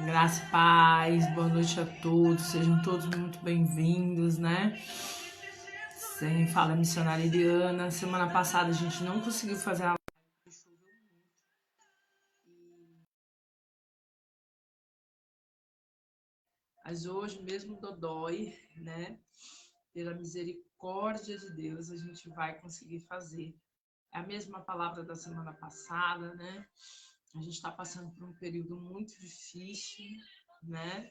Graça e paz, boa noite a todos, sejam todos muito bem-vindos, né? Sem fala missionária Eliana. Semana passada a gente não conseguiu fazer a live, choveu muito. Mas hoje, mesmo dodói, né? Pela misericórdia de Deus, a gente vai conseguir fazer. É a mesma palavra da semana passada, né? A gente está passando por um período muito difícil, né?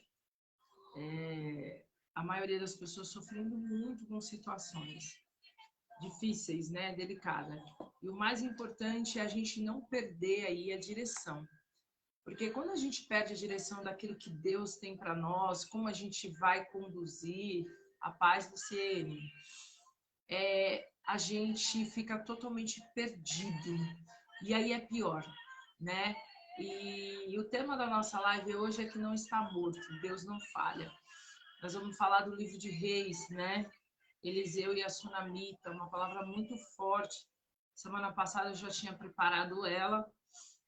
A maioria das pessoas sofrendo muito com situações difíceis, né? Delicada. E o mais importante é a gente não perder aí a direção. Porque quando a gente perde a direção daquilo que Deus tem para nós, como a gente vai conduzir a paz do CN, a gente fica totalmente perdido. E aí é pior, né? E o tema da nossa live hoje é que não está morto, Deus não falha. Nós vamos falar do livro de Reis, né? Eliseu e a Sunamita, uma palavra muito forte. Semana passada eu já tinha preparado ela,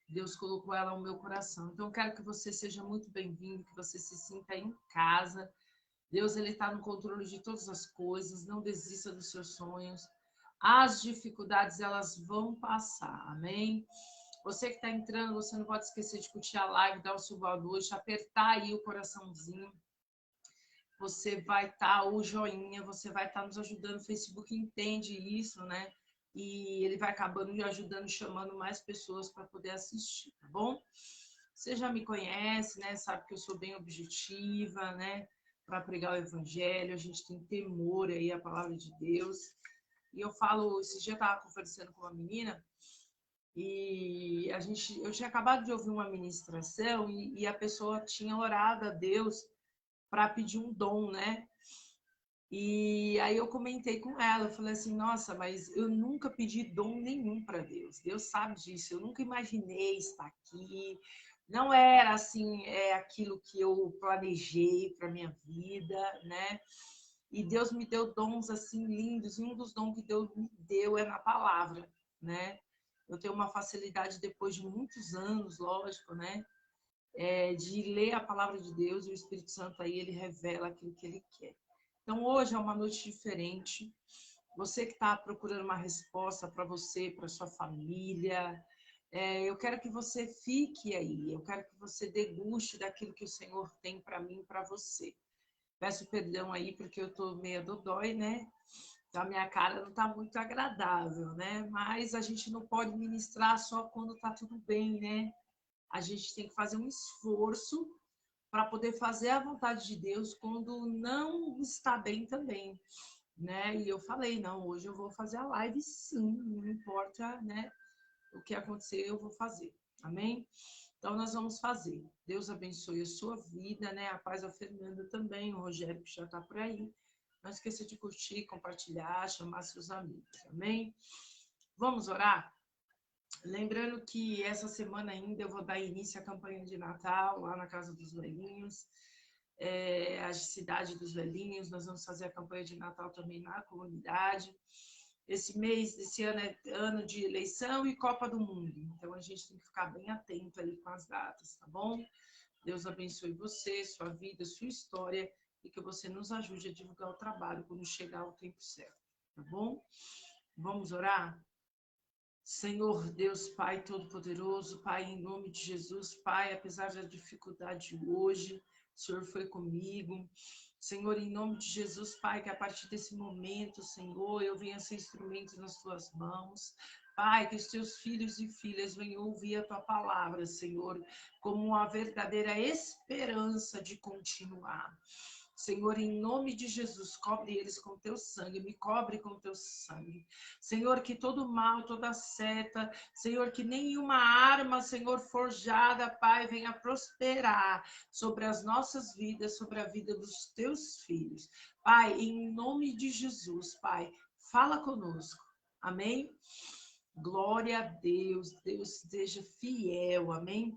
Deus colocou ela no meu coração. Então eu quero que você seja muito bem-vindo, que você se sinta em casa. Deus, ele está no controle de todas as coisas, não desista dos seus sonhos. As dificuldades, elas vão passar, amém? Você que está entrando, você não pode esquecer de curtir a live, dar o seu boa noite, apertar aí o coraçãozinho. Você vai estar, o joinha, você vai estar nos ajudando, o Facebook entende isso, né? E ele vai acabando me ajudando, chamando mais pessoas para poder assistir, tá bom? Você já me conhece, né? Sabe que eu sou bem objetiva, né? Para pregar o evangelho, a gente tem temor aí à palavra de Deus. E eu falo, esse dia eu estava conversando com uma menina e eu tinha acabado de ouvir uma ministração e a pessoa tinha orado a Deus para pedir um dom, né? E aí eu comentei com ela, eu falei assim, nossa, mas eu nunca pedi dom nenhum para Deus. Deus sabe disso, eu nunca imaginei estar aqui. Não era assim, aquilo que eu planejei para minha vida, né? E Deus me deu dons assim lindos, e um dos dons que Deus me deu é na palavra, né? Eu tenho uma facilidade depois de muitos anos, lógico, né? De ler a palavra de Deus e o Espírito Santo aí ele revela aquilo que ele quer. Então hoje é uma noite diferente. Você que está procurando uma resposta para você, para sua família, eu quero que você fique aí. Eu quero que você deguste daquilo que o Senhor tem para mim e para você. Peço perdão aí porque eu estou meio dodói, né? Então a minha cara não está muito agradável, né? Mas a gente não pode ministrar só quando está tudo bem, né? A gente tem que fazer um esforço para poder fazer a vontade de Deus quando não está bem também, né? E eu falei, não, hoje eu vou fazer a live sim, não importa, né? O que acontecer, eu vou fazer. Amém? Então nós vamos fazer. Deus abençoe a sua vida, né? A paz ao Fernando também, o Rogério que já está por aí. Não esqueça de curtir, compartilhar, chamar seus amigos. Amém? Vamos orar? Lembrando que essa semana ainda eu vou dar início à campanha de Natal lá na Casa dos Velhinhos, a Cidade dos Velhinhos. Nós vamos fazer a campanha de Natal também na comunidade. Esse ano é ano de eleição e Copa do Mundo, então a gente tem que ficar bem atento aí com as datas, tá bom? Deus abençoe você, sua vida, sua história e que você nos ajude a divulgar o trabalho quando chegar o tempo certo, tá bom? Vamos orar? Senhor Deus, Pai Todo-Poderoso, Pai, em nome de Jesus, Pai, apesar da dificuldade hoje, o Senhor foi comigo. Senhor, em nome de Jesus, Pai, que a partir desse momento, Senhor, eu venha ser instrumento nas Tuas mãos. Pai, que os Teus filhos e filhas venham ouvir a Tua palavra, Senhor, como uma verdadeira esperança de continuar. Senhor, em nome de Jesus, cobre eles com teu sangue, me cobre com teu sangue. Senhor, que todo mal, toda seta, Senhor, que nenhuma arma, Senhor, forjada, Pai, venha prosperar sobre as nossas vidas, sobre a vida dos teus filhos. Pai, em nome de Jesus, Pai, fala conosco. Amém? Glória a Deus, Deus seja fiel, amém?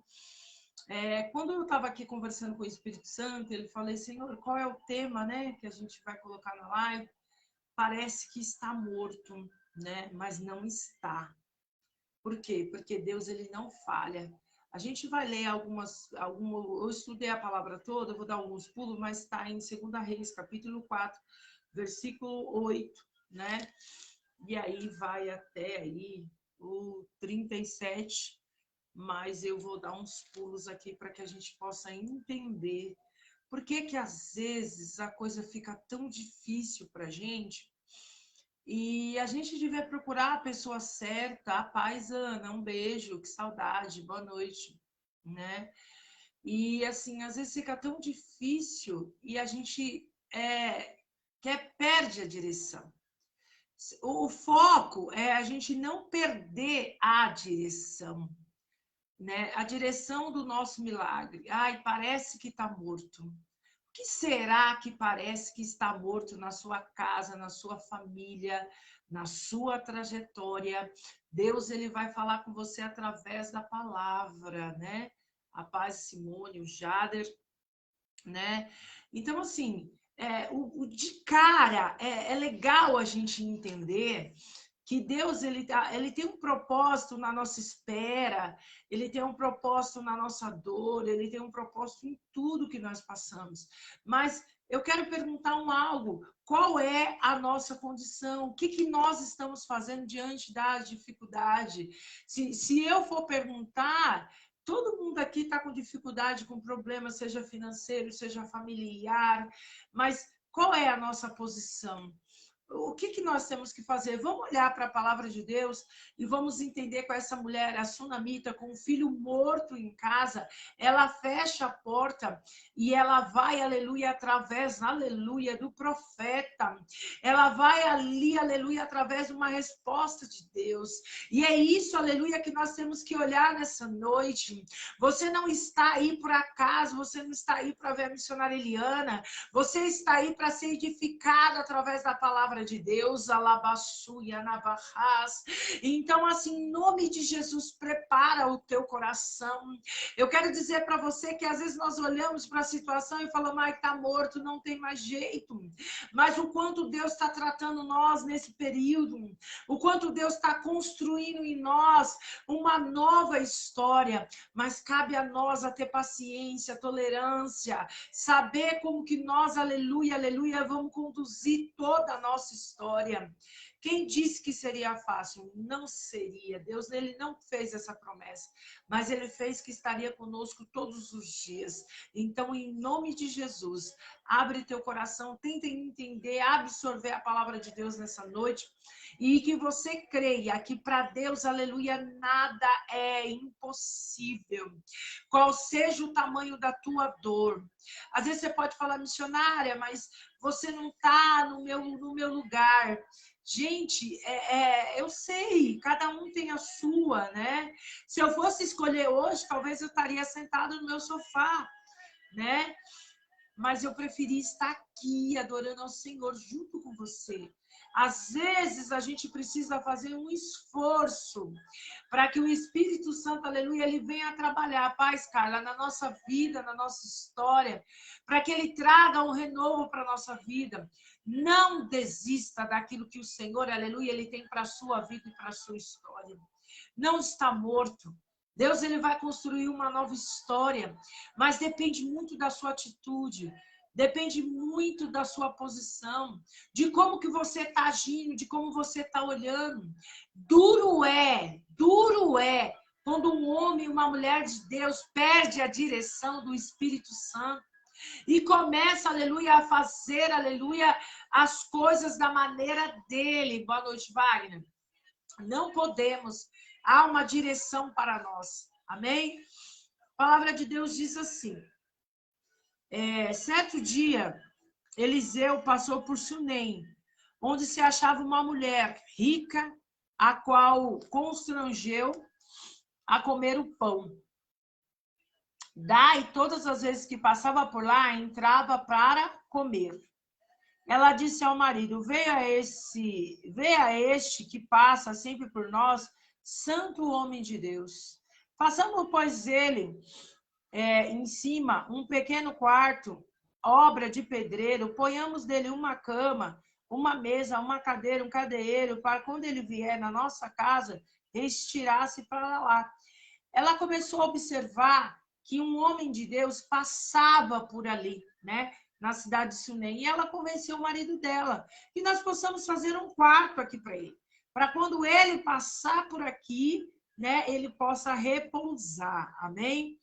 Quando eu estava aqui conversando com o Espírito Santo, ele falou, Senhor, qual é o tema, né, que a gente vai colocar na live? Parece que está morto, né, mas não está. Por quê? Porque Deus, ele não falha. A gente vai ler eu estudei a palavra toda, vou dar alguns pulos, mas está em 2 Reis, capítulo 4, versículo 8, né? E aí vai até aí o 37, mas eu vou dar uns pulos aqui para que a gente possa entender por que que às vezes a coisa fica tão difícil para a gente. E a gente devia procurar a pessoa certa. A paz, Ana, um beijo, que saudade, boa noite, né? E assim, às vezes fica tão difícil e a gente perde a direção. O foco é a gente não perder a direção, né? A direção do nosso milagre. Ai, parece que está morto. O que será que parece que está morto na sua casa, na sua família, na sua trajetória? Deus, ele vai falar com você através da palavra, né? A Paz, Simone, o Jader, né? Então, assim, de cara, é legal a gente entender que Deus ele tem um propósito na nossa espera, ele tem um propósito na nossa dor, ele tem um propósito em tudo que nós passamos. Mas eu quero perguntar algo: qual é a nossa condição? O que nós estamos fazendo diante da dificuldade? Se eu for perguntar, todo mundo aqui está com dificuldade, com problema, seja financeiro, seja familiar, mas qual é a nossa posição? O que nós temos que fazer? Vamos olhar para a palavra de Deus e vamos entender com essa mulher, a sunamita, com um filho morto em casa. Ela fecha a porta e ela vai, aleluia, através, aleluia, do profeta. Ela vai ali, aleluia, através de uma resposta de Deus. E é isso, aleluia, que nós temos que olhar nessa noite. Você não está aí por acaso, você não está aí para ver a missionária Eliana, você está aí para ser edificado através da palavra de Deus, alabassuia navarras. Então, assim, em nome de Jesus, prepara o teu coração. Eu quero dizer para você que às vezes nós olhamos para a situação e falamos, ai, tá morto, não tem mais jeito. Mas o quanto Deus está tratando nós nesse período, o quanto Deus está construindo em nós uma nova história. Mas cabe a nós a ter paciência, tolerância, saber como que nós, aleluia, aleluia, vamos conduzir toda a nossa história. Quem disse que seria fácil? Não seria. Deus, ele não fez essa promessa, mas ele fez que estaria conosco todos os dias. Então, em nome de Jesus, abre teu coração, tenta entender, absorver a palavra de Deus nessa noite e que você creia que para Deus, aleluia, nada é impossível. Qual seja o tamanho da tua dor. Às vezes você pode falar, missionária, mas você não está no meu lugar. Gente, eu sei, cada um tem a sua, né? Se eu fosse escolher hoje, talvez eu estaria sentada no meu sofá, né? Mas eu preferi estar aqui adorando ao Senhor junto com você. Às vezes a gente precisa fazer um esforço para que o Espírito Santo, aleluia, ele venha trabalhar, paz, Carla, na nossa vida, na nossa história, para que ele traga um renovo para a nossa vida. Não desista daquilo que o Senhor, aleluia, ele tem para a sua vida e para a sua história. Não está morto. Deus, ele vai construir uma nova história, mas depende muito da sua atitude, depende muito da sua posição, de como que você está agindo, de como você está olhando. Duro é quando um homem e uma mulher de Deus perde a direção do Espírito Santo e começa, aleluia, a fazer, aleluia, as coisas da maneira dele. Boa noite, Wagner. Não podemos. Há uma direção para nós. Amém? A palavra de Deus diz assim. Certo dia, Eliseu passou por Sunem, onde se achava uma mulher rica, a qual constrangeu a comer o pão. Daí, todas as vezes que passava por lá, entrava para comer. Ela disse ao marido, veja este que passa sempre por nós, santo homem de Deus. Façamos, pois, ele em cima um pequeno quarto, obra de pedreiro, ponhamos nele uma cama, uma mesa, uma cadeira, um candeeiro, para quando ele vier na nossa casa, estirar-se para lá. ela começou a observar que um homem de Deus passava por ali, né? Na cidade de Sunem. E ela convenceu o marido dela que nós possamos fazer um quarto aqui para ele. Para quando ele passar por aqui, né, ele possa repousar. Amém?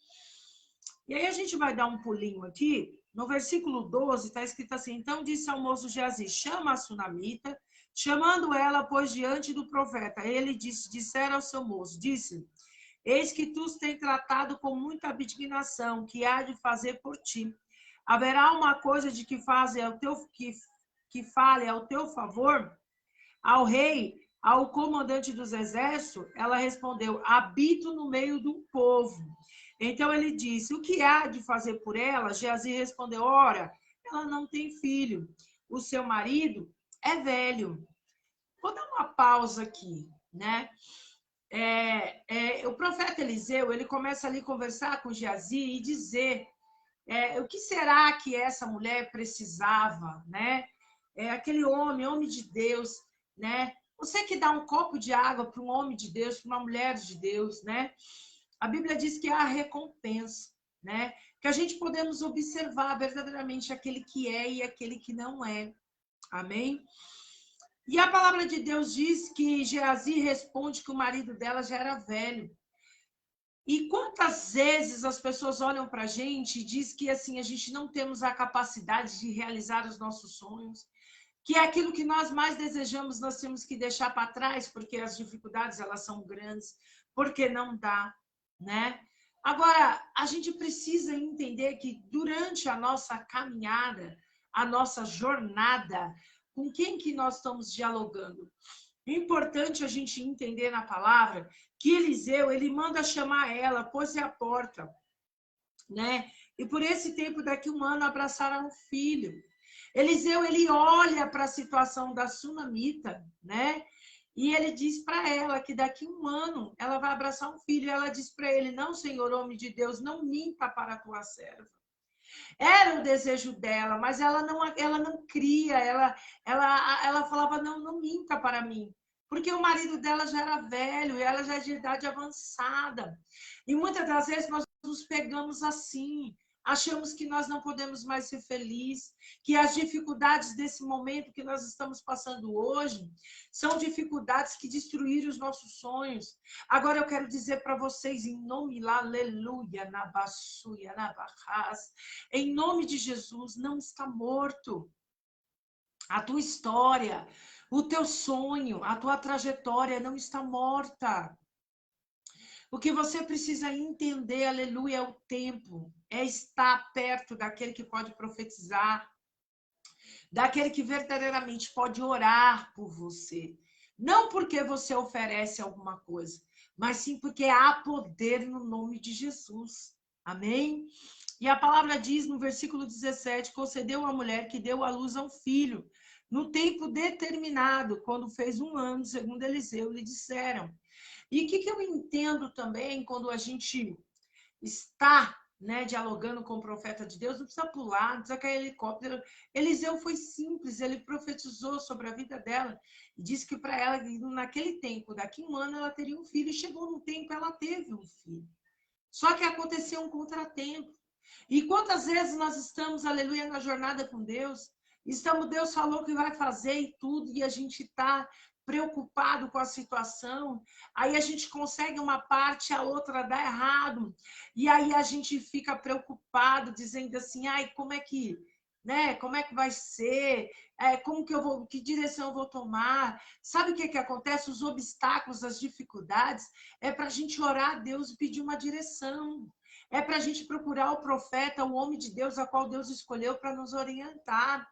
E aí a gente vai dar um pulinho aqui. No versículo 12 está escrito assim: então disse ao moço Geazi, chama a sunamita, chamando ela, pois, diante do profeta. Ele dissera ao seu moço, disse, eis que tu os tem tratado com muita abnegação, que há de fazer por ti. Haverá uma coisa de que fale ao teu favor? Ao rei, ao comandante dos exércitos, ela respondeu, habito no meio do povo. Então ele disse, o que há de fazer por ela? Geazi respondeu, ora, ela não tem filho, o seu marido é velho. Vou dar uma pausa aqui, né? O profeta Eliseu, ele começa ali a conversar com Geazi e dizer o que será que essa mulher precisava, né? Aquele homem de Deus, né? Você que dá um copo de água para um homem de Deus, para uma mulher de Deus, né? A Bíblia diz que há recompensa, né? Que a gente podemos observar verdadeiramente aquele que é e aquele que não é. Amém? E a palavra de Deus diz que Geazi responde que o marido dela já era velho. E quantas vezes as pessoas olham para a gente e dizem que assim, a gente não temos a capacidade de realizar os nossos sonhos, que é aquilo que nós mais desejamos, nós temos que deixar para trás, porque as dificuldades elas são grandes, porque não dá, né? Agora, a gente precisa entender que durante a nossa caminhada, a nossa jornada, com quem que nós estamos dialogando? É importante a gente entender na palavra que Eliseu, ele manda chamar ela, pôs-se à porta, né? E por esse tempo, daqui um ano, abraçaram um filho. Eliseu, ele olha para a situação da sunamita, né? E ele diz para ela que daqui um ano ela vai abraçar um filho. E ela diz para ele, não, Senhor, homem de Deus, não minta para a tua serva. Era o desejo dela, mas ela não cria, ela falava, não minta para mim. Porque o marido dela já era velho, e ela já é de idade avançada. E muitas das vezes nós nos pegamos assim, achamos que nós não podemos mais ser felizes, que as dificuldades desse momento que nós estamos passando hoje são dificuldades que destruíram os nossos sonhos. Agora eu quero dizer para vocês, em nome lá, aleluia, na bassuia, na barras, em nome de Jesus, não está morto. A tua história, o teu sonho, a tua trajetória não está morta. O que você precisa entender, aleluia, é o tempo, é estar perto daquele que pode profetizar, daquele que verdadeiramente pode orar por você. Não porque você oferece alguma coisa, mas sim porque há poder no nome de Jesus. Amém? E a palavra diz no versículo 17, concedeu a mulher que deu à luz a um filho, no tempo determinado, quando fez 1 ano, segundo Eliseu, lhe disseram. E o que eu entendo também quando a gente está, né, dialogando com o profeta de Deus, não precisa pular, não precisa cair helicóptero. Eliseu foi simples, ele profetizou sobre a vida dela e disse que para ela, naquele tempo, daqui 1 ano, ela teria um filho, e chegou no tempo, ela teve um filho. Só que aconteceu um contratempo. E quantas vezes nós estamos, aleluia, na jornada com Deus, Deus falou que vai fazer e tudo, e a gente está preocupado com a situação, aí a gente consegue uma parte, a outra dá errado, e aí a gente fica preocupado, dizendo assim, ai, como é que, né, como é que vai ser, como que eu vou, que direção eu vou tomar? Sabe o que acontece? Os obstáculos, as dificuldades, é para a gente orar a Deus e pedir uma direção. É para a gente procurar o profeta, o homem de Deus, a qual Deus escolheu para nos orientar.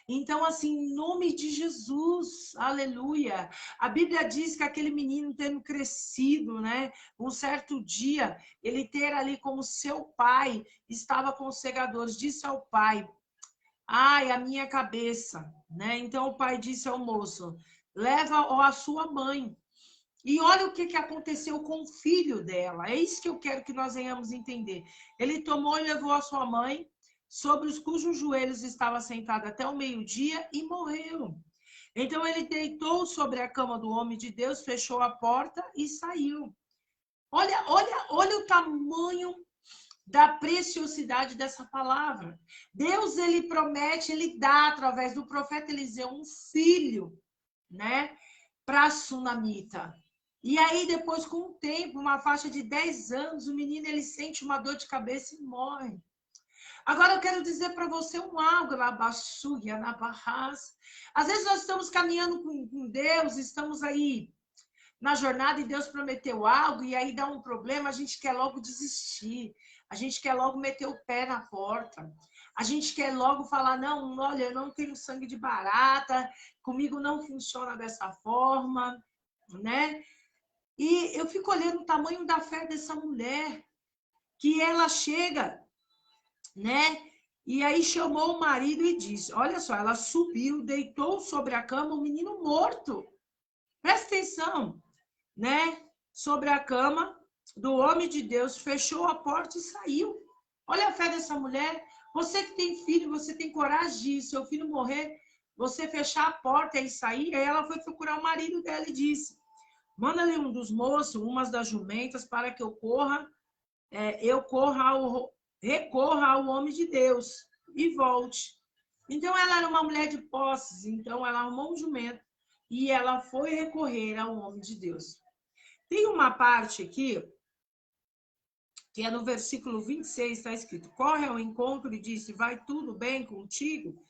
Então, assim, em nome de Jesus, aleluia. A Bíblia diz que aquele menino tendo crescido, né? Um certo dia, ele ter ali como seu pai, estava com os segadores, disse ao pai, ai, a minha cabeça, né? Então o pai disse ao moço, leva a sua mãe. E olha o que aconteceu com o filho dela. É isso que eu quero que nós venhamos entender. Ele tomou e levou a sua mãe, sobre os cujos joelhos estava sentado até o meio-dia, e morreu. Então ele deitou sobre a cama do homem de Deus, fechou a porta e saiu. Olha o tamanho da preciosidade dessa palavra. Deus, ele promete, ele dá, através do profeta Eliseu, um filho, né, para a sunamita. E aí, depois, com o tempo, uma faixa de 10 anos, o menino, ele sente uma dor de cabeça e morre. Agora, eu quero dizer para você algo, Labaxuia, na Barras. Às vezes, nós estamos caminhando com Deus, estamos aí na jornada e Deus prometeu algo e aí dá um problema, a gente quer logo desistir, a gente quer logo meter o pé na porta, a gente quer logo falar, não, olha, eu não tenho sangue de barata, comigo não funciona dessa forma, né? E eu fico olhando o tamanho da fé dessa mulher, que ela chega, né? E aí chamou o marido e disse, olha só, ela subiu, deitou sobre a cama o menino morto. Presta atenção, né? Sobre a cama do homem de Deus, fechou a porta e saiu. Olha a fé dessa mulher. Você que tem filho, você tem coragem de seu filho morrer, você fechar a porta e sair. Aí ela foi procurar o marido dela e disse, manda-lhe um dos moços, umas das jumentas, para que eu recorra ao homem de Deus e volte. Então ela era uma mulher de posses, então ela arrumou um jumento e ela foi recorrer ao homem de Deus. Tem uma parte aqui, que é no versículo 26, está escrito, corre ao encontro e disse, vai tudo bem contigo?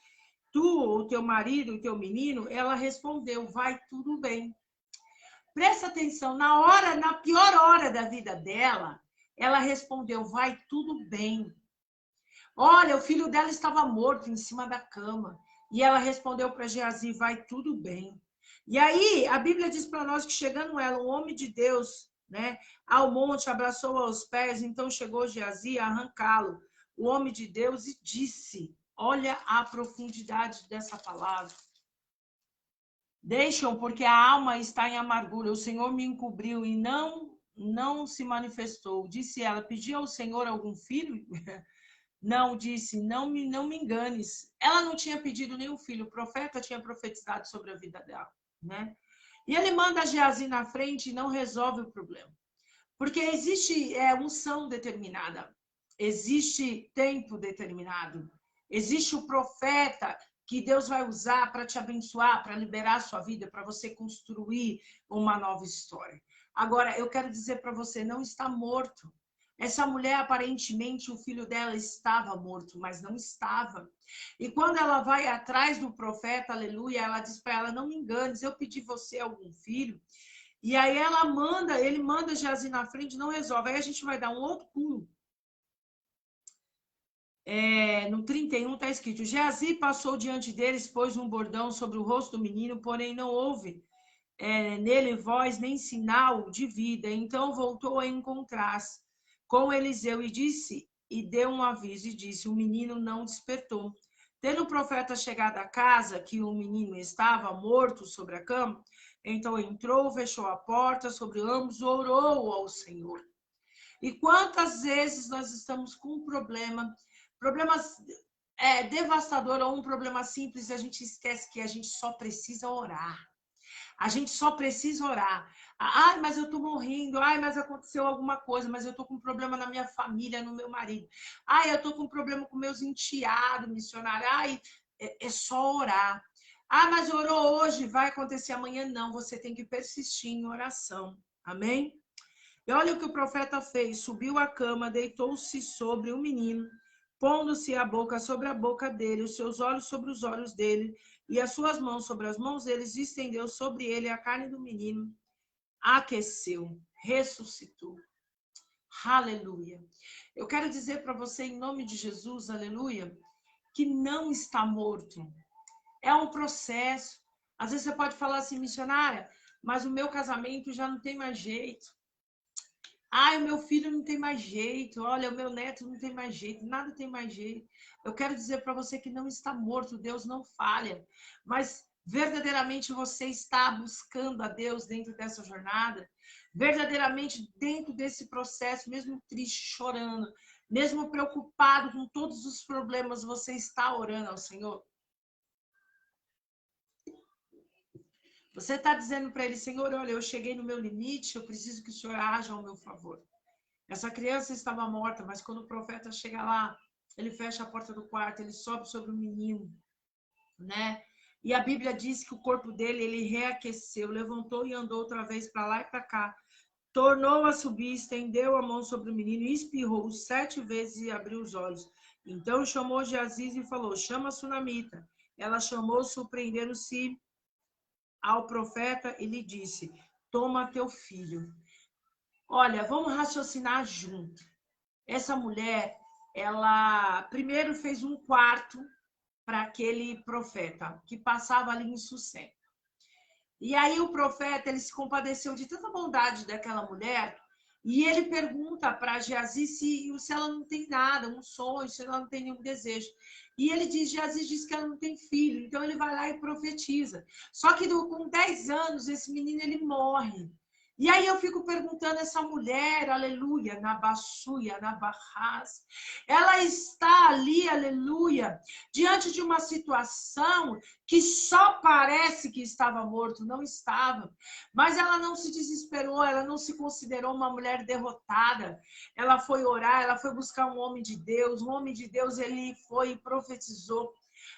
Tu, o teu marido, o teu menino? Ela respondeu, vai tudo bem. Presta atenção, na pior hora da vida dela, ela respondeu, vai tudo bem. Olha, o filho dela estava morto em cima da cama. E ela respondeu para Geazi, vai tudo bem. E aí, a Bíblia diz para nós que chegando ela, um homem de Deus, né, ao monte, abraçou aos pés, então chegou Geazi a arrancá-lo, o homem de Deus, e disse, olha a profundidade dessa palavra. Deixam, porque a alma está em amargura, o Senhor me encobriu e não se manifestou. Disse ela, pedi ao Senhor algum filho? Não, disse, não me enganes. Ela não tinha pedido nenhum filho, o profeta tinha profetizado sobre a vida dela, né? E ele manda Geazi na frente e não resolve o problema. Porque existe unção determinada, existe tempo determinado, existe o profeta que Deus vai usar para te abençoar, para liberar a sua vida, para você construir uma nova história. Agora, eu quero dizer para você, não está morto. Essa mulher, aparentemente, o filho dela estava morto, mas não estava. E quando ela vai atrás do profeta, aleluia, ela diz para ela, não me enganes, eu pedi você algum filho. E aí ele manda Geazi na frente, não resolve. Aí a gente vai dar um outro pulo. No 31 está escrito, Geazi passou diante deles, pôs um bordão sobre o rosto do menino, porém não houve nele voz nem sinal de vida. Então voltou a encontrar-se com Eliseu e deu um aviso e disse, o menino não despertou. Tendo o profeta chegado à casa, que o menino estava morto sobre a cama, então entrou, fechou a porta sobre ambos, orou ao Senhor. E quantas vezes nós estamos com um problemas devastador ou um problema simples, e a gente esquece que a gente só precisa orar. A gente só precisa orar. Ai, mas eu estou morrendo. Ai, mas aconteceu alguma coisa. Mas eu estou com um problema na minha família, no meu marido. Ai, eu estou com um problema com meus enteados, missionário. Ai, é só orar. Ah, mas orou hoje, vai acontecer amanhã? Não, você tem que persistir em oração. Amém? E olha o que o profeta fez. Subiu à cama, deitou-se sobre o menino, pondo-se a boca sobre a boca dele, os seus olhos sobre os olhos dele, e as suas mãos sobre as mãos deles, e estendeu sobre ele a carne do menino, aqueceu, ressuscitou. Aleluia. Eu quero dizer para você, em nome de Jesus, aleluia, que não está morto. É um processo. Às vezes você pode falar assim, missionária, mas o meu casamento já não tem mais jeito. Ai, o meu filho não tem mais jeito. Olha, o meu neto não tem mais jeito. Nada tem mais jeito. Eu quero dizer para você que não está morto. Deus não falha. Mas verdadeiramente você está buscando a Deus dentro dessa jornada. Verdadeiramente dentro desse processo, mesmo triste, chorando, mesmo preocupado com todos os problemas, você está orando ao Senhor. Você está dizendo para ele, Senhor, olha, eu cheguei no meu limite, eu preciso que o Senhor haja ao meu favor. Essa criança estava morta, mas quando o profeta chega lá, ele fecha a porta do quarto, ele sobe sobre o menino, né? E a Bíblia diz que o corpo dele, ele reaqueceu, levantou e andou outra vez para lá e para cá. Tornou a subir, estendeu a mão sobre o menino, espirrou 7 vezes e abriu os olhos. Então chamou Geazi e falou, chama a sunamita. Ela chamou, surpreendendo-se ao profeta e lhe disse, toma teu filho. Olha, vamos raciocinar junto. Essa mulher, ela primeiro fez um quarto para aquele profeta, que passava ali em Sucém. E aí o profeta, ele se compadeceu de tanta bondade daquela mulher, e ele pergunta para Geazi se ela não tem nada, um sonho, se ela não tem nenhum desejo. E ele diz, Geazi diz que ela não tem filho, então ele vai lá e profetiza. Só que com 10 anos, esse menino, ele morre. E aí eu fico perguntando, essa mulher, aleluia, na baçuia, na barras, ela está ali, aleluia, diante de uma situação que só parece que estava morto, não estava. Mas ela não se desesperou, ela não se considerou uma mulher derrotada. Ela foi orar, ela foi buscar um homem de Deus. Um homem de Deus, ele foi e profetizou.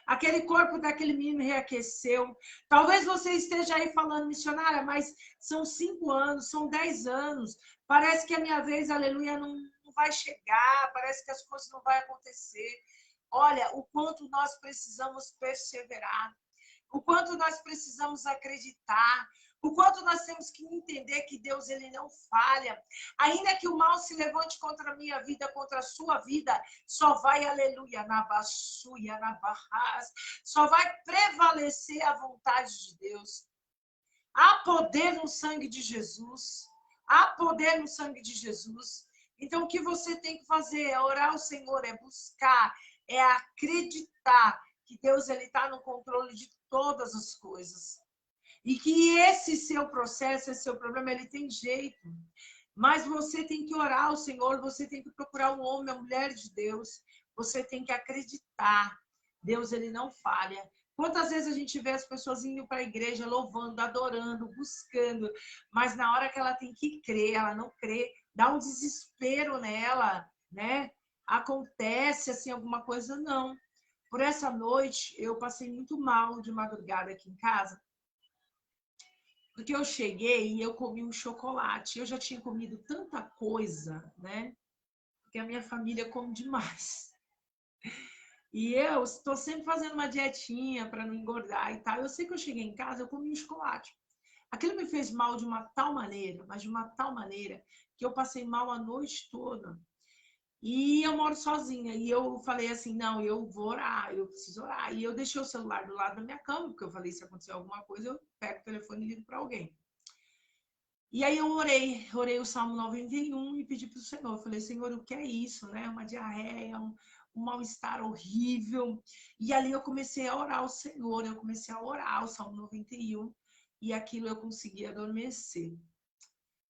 Aquele corpo daquele menino reaqueceu. Talvez você esteja aí falando, missionária, mas são 5 anos, são 10 anos. Parece que a minha vez, aleluia, não vai chegar, parece que as coisas não vão acontecer. Olha, o quanto nós precisamos perseverar, o quanto nós precisamos acreditar, o quanto nós temos que entender que Deus, ele não falha. Ainda que o mal se levante contra a minha vida, contra a sua vida, só vai, aleluia, na baçuia, na barras, só vai prevalecer a vontade de Deus. Há poder no sangue de Jesus. Há poder no sangue de Jesus. Então, o que você tem que fazer é orar ao Senhor, é buscar, é acreditar que Deus está no controle de todas as coisas. E que esse seu processo, esse seu problema, ele tem jeito. Mas você tem que orar ao Senhor, você tem que procurar um homem, uma mulher de Deus. Você tem que acreditar. Deus, ele não falha. Quantas vezes a gente vê as pessoas indo para a igreja, louvando, adorando, buscando, mas na hora que ela tem que crer, ela não crê, dá um desespero nela, né? Acontece assim alguma coisa, não. Por essa noite, eu passei muito mal de madrugada aqui em casa, porque eu cheguei e eu comi um chocolate. Eu já tinha comido tanta coisa, né? Porque a minha família come demais. E eu estou sempre fazendo uma dietinha para não engordar e tal. Eu sei que eu cheguei em casa, eu comi um chocolate. Aquilo me fez mal de uma tal maneira, mas de uma tal maneira, que eu passei mal a noite toda. E eu moro sozinha. E eu falei assim, não, eu vou orar, eu preciso orar. E eu deixei o celular do lado da minha cama, porque eu falei, se acontecer alguma coisa, eu pego o telefone e ligo para alguém. E aí eu orei o Salmo 91 e pedi para o Senhor. Eu falei, Senhor, o que é isso, né? Uma diarreia, um mal-estar horrível. E ali eu comecei a orar ao Senhor, eu comecei a orar o Salmo 91 e aquilo eu consegui adormecer.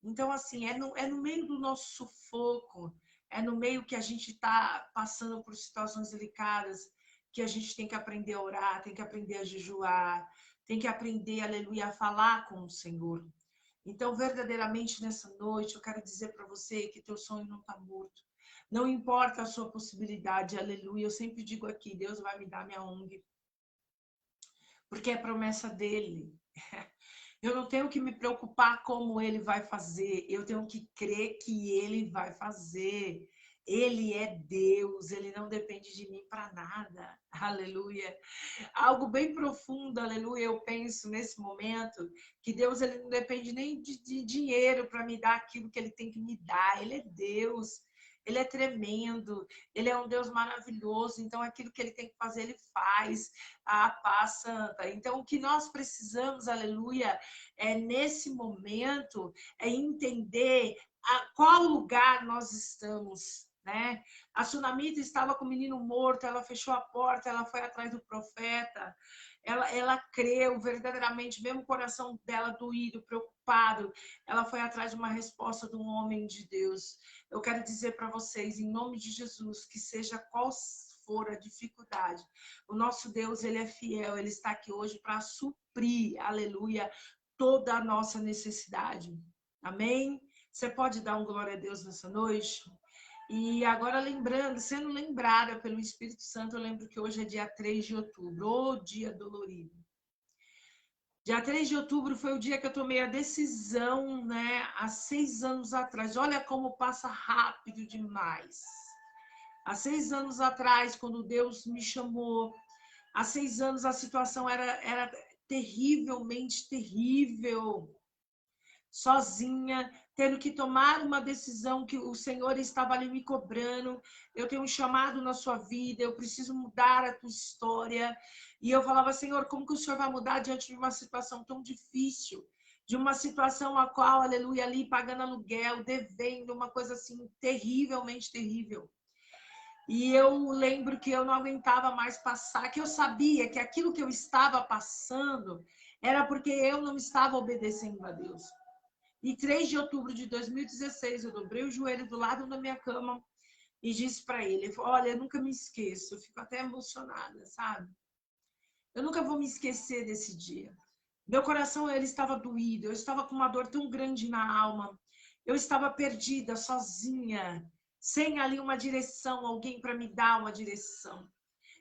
Então, assim, é no meio do nosso sufoco, é no meio que a gente está passando por situações delicadas, que a gente tem que aprender a orar, tem que aprender a jejuar, tem que aprender, aleluia, a falar com o Senhor. Então, verdadeiramente, nessa noite, eu quero dizer para você que teu sonho não está morto. Não importa a sua possibilidade, aleluia. Eu sempre digo aqui, Deus vai me dar minha ONG, porque é promessa dele. Eu não tenho que me preocupar como ele vai fazer, eu tenho que crer que ele vai fazer. Ele é Deus, ele não depende de mim para nada. Aleluia. Algo bem profundo, aleluia, eu penso nesse momento, que Deus, ele não depende nem de dinheiro para me dar aquilo que ele tem que me dar. Ele é Deus. Ele é tremendo, ele é um Deus maravilhoso, então aquilo que ele tem que fazer, ele faz, a paz santa. Então, o que nós precisamos, aleluia, é nesse momento, é entender a qual lugar nós estamos, né? A Sunamita estava com o menino morto, ela fechou a porta, ela foi atrás do profeta, ela creu verdadeiramente, mesmo o coração dela doído, preocupado, ela foi atrás de uma resposta de um homem de Deus. Eu quero dizer para vocês, em nome de Jesus, que seja qual for a dificuldade, o nosso Deus, ele é fiel, ele está aqui hoje para suprir, aleluia, toda a nossa necessidade. Amém? Você pode dar um glória a Deus nessa noite? E agora lembrando, sendo lembrada pelo Espírito Santo, eu lembro que hoje é dia 3 de outubro, o dia dolorido. Dia 3 de outubro foi o dia que eu tomei a decisão, né? Há 6 anos atrás. Olha como passa rápido demais. Há 6 anos atrás, quando Deus me chamou, há 6 anos a situação era terrivelmente terrível. Sozinha, tendo que tomar uma decisão que o Senhor estava ali me cobrando. Eu tenho um chamado na sua vida, eu preciso mudar a tua história. E eu falava, Senhor, como que o Senhor vai mudar diante de uma situação tão difícil? De uma situação a qual, aleluia, ali pagando aluguel, devendo, uma coisa assim terrivelmente terrível. E eu lembro que eu não aguentava mais passar, que eu sabia que aquilo que eu estava passando era porque eu não estava obedecendo a Deus. E 3 de outubro de 2016, eu dobrei o joelho do lado da minha cama e disse para ele, olha, eu nunca me esqueço, eu fico até emocionada, sabe? Eu nunca vou me esquecer desse dia. Meu coração, ele estava doído, eu estava com uma dor tão grande na alma, eu estava perdida, sozinha, sem ali uma direção, alguém para me dar uma direção.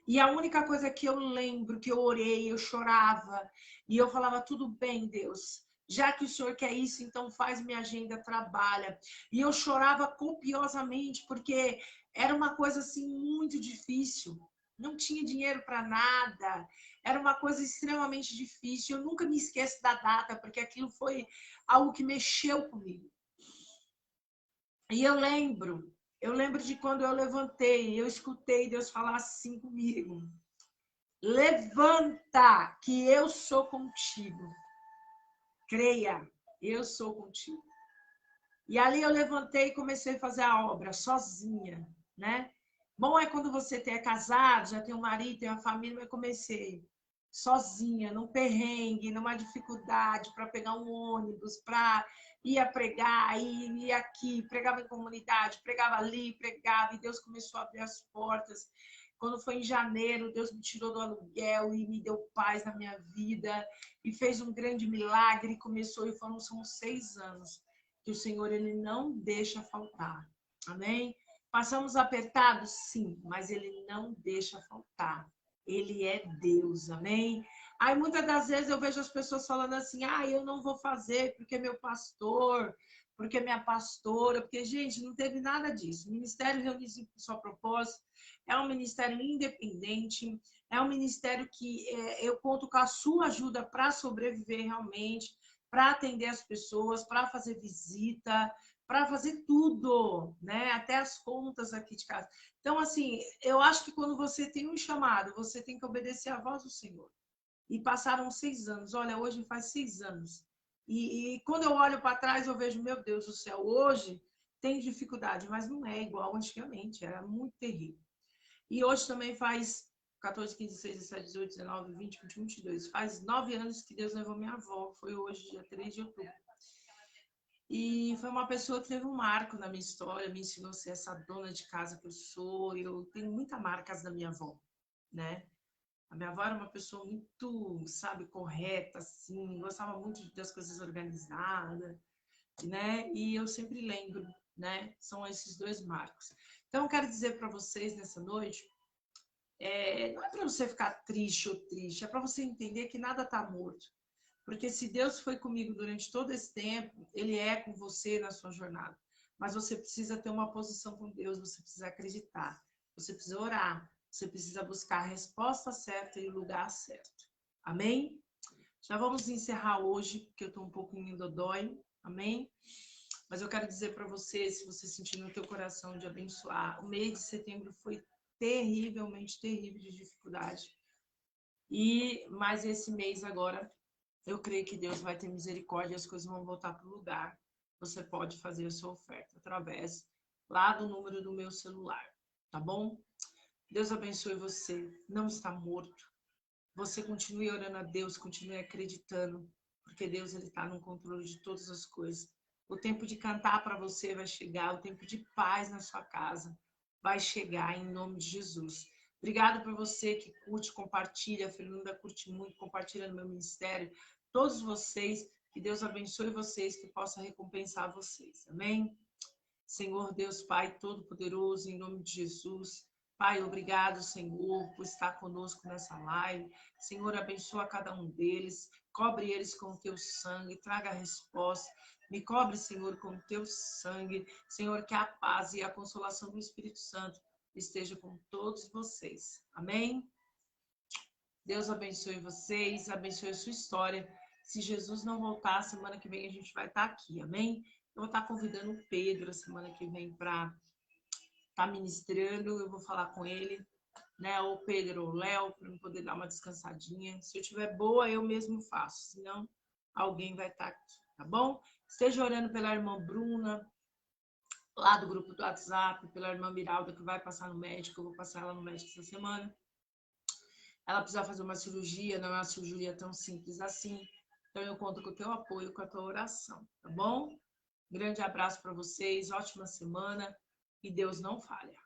E a única coisa que eu lembro, que eu orei, eu chorava, e eu falava, tudo bem, Deus, já que o Senhor quer isso, então faz minha agenda, trabalha. E eu chorava copiosamente, porque era uma coisa assim muito difícil. Não tinha dinheiro para nada. Era uma coisa extremamente difícil. Eu nunca me esqueço da data, porque aquilo foi algo que mexeu comigo. E eu lembro de quando eu levantei, eu escutei Deus falar assim comigo. Levanta, que eu sou contigo. Creia, eu sou contigo. E ali eu levantei e comecei a fazer a obra sozinha, né? Bom é quando você é casado, já tem um marido, tem uma família, mas eu comecei sozinha, num perrengue, numa dificuldade para pegar um ônibus, para ir a pregar, ir aqui, pregava em comunidade, pregava ali, pregava, e Deus começou a abrir as portas. Quando foi em janeiro, Deus me tirou do aluguel e me deu paz na minha vida e fez um grande milagre. Começou e são 6 anos que o Senhor, ele não deixa faltar. Amém? Passamos apertados? Sim, mas ele não deixa faltar. Ele é Deus, amém? Aí muitas das vezes eu vejo as pessoas falando assim, eu não vou fazer porque meu pastor, porque minha pastora, porque, gente, não teve nada disso. O Ministério Reunido com Sua Propósito é um ministério independente, é um ministério que eu conto com a sua ajuda para sobreviver realmente, para atender as pessoas, para fazer visita, para fazer tudo, né? Até as contas aqui de casa. Então, assim, eu acho que quando você tem um chamado, você tem que obedecer à voz do Senhor. E passaram 6 anos. Olha, hoje faz 6 anos. E quando eu olho para trás, eu vejo, meu Deus do céu, hoje tem dificuldade, mas não é igual antigamente, era muito terrível. E hoje também faz 14, 15, 16, 17, 18, 19, 20, 21, 22. Faz 9 anos que Deus levou minha avó. Foi hoje, dia 3 de outubro. E foi uma pessoa que teve um marco na minha história, me ensinou a ser essa dona de casa que eu sou. Eu tenho muitas marcas da minha avó, né? A minha avó era uma pessoa muito, sabe, correta, assim, gostava muito das coisas organizadas, né? E eu sempre lembro, né? São esses 2 marcos. Então, eu quero dizer para vocês nessa noite, não é para você ficar triste ou triste, é para você entender que nada está morto. Porque se Deus foi comigo durante todo esse tempo, Ele é com você na sua jornada. Mas você precisa ter uma posição com Deus, você precisa acreditar, você precisa orar, você precisa buscar a resposta certa e o lugar certo. Amém? Já vamos encerrar hoje, porque eu estou um pouquinho dodói. Amém? Mas eu quero dizer para você, se você sentir no teu coração de abençoar, o mês de setembro foi terrivelmente terrível de dificuldade. Mas esse mês agora, eu creio que Deus vai ter misericórdia e as coisas vão voltar para o lugar. Você pode fazer a sua oferta através lá do número do meu celular, tá bom? Deus abençoe você. Não está morto. Você continue orando a Deus, continue acreditando, porque Deus ele está no controle de todas as coisas. O tempo de cantar para você vai chegar, o tempo de paz na sua casa vai chegar em nome de Jesus. Obrigado por você que curte, compartilha. A Fernanda curte muito, compartilha no meu ministério. Todos vocês Que Deus abençoe vocês, que possa recompensar vocês. Amém? Senhor Deus Pai Todo-Poderoso, em nome de Jesus. Pai, obrigado, Senhor, por estar conosco nessa live. Senhor, abençoa cada um deles. Cobre eles com o teu sangue. Traga a resposta. Me cobre, Senhor, com o teu sangue. Senhor, que a paz e a consolação do Espírito Santo esteja com todos vocês. Amém? Deus abençoe vocês, abençoe a sua história. Se Jesus não voltar, semana que vem a gente vai estar aqui, amém? Eu vou estar convidando o Pedro a semana que vem para estar ministrando. Eu vou falar com ele, né? Ou Pedro ou Léo, para eu poder dar uma descansadinha. Se eu tiver boa, eu mesmo faço, senão alguém vai estar aqui, tá bom? Esteja orando pela irmã Bruna, lá do grupo do WhatsApp, pela irmã Miralda, que vai passar no médico. Eu vou passar ela no médico essa semana. Ela precisa fazer uma cirurgia, não é uma cirurgia tão simples assim. Então, eu conto com o teu apoio, com a tua oração, tá bom? Grande abraço para vocês, ótima semana e Deus não falha.